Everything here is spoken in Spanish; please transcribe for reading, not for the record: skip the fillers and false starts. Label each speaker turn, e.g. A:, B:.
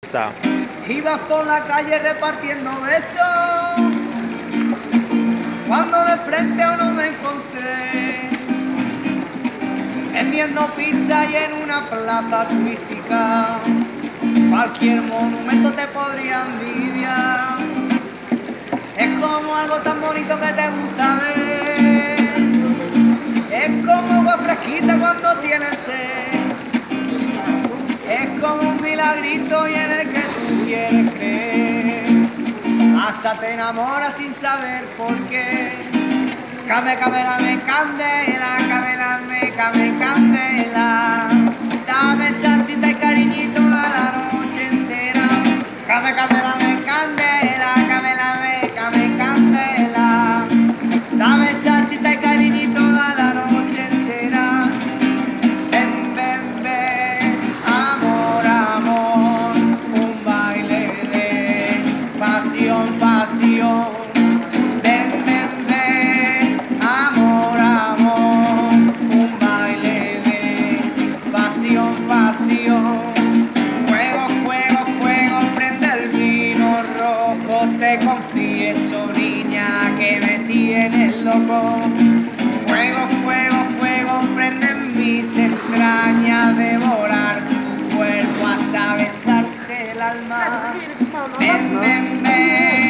A: Está.
B: Ibas por la calle repartiendo besos, cuando de frente a uno me encontré, vendiendo pizza y en una plaza turística, cualquier monumento te podría envidiar. Es como algo tan bonito que te gusta ver, es como agua fresquita cuando tienes sed, es como un milagrito y en el que tú quieres creer, hasta te enamoras sin saber por qué. Came, camélame, candela, camélame, came, candela, dame salsita y cariñito toda la noche entera. Came, camélame, candela, camélame, came, candela, dame salsita y cariñito toda la noche entera. Ven, ven, ven, amor, amor, un baile de pasión, pasión. Ven, ven, ven, amor, amor, un baile de pasión, pasión. Fuego, fuego, fuego, prende el vino rojo, te confieso, niña, que me tienes loco. Fuego, fuego, fuego, prende en mis entrañas, devorar tu cuerpo hasta besarte el alma. Ven, ven, ven.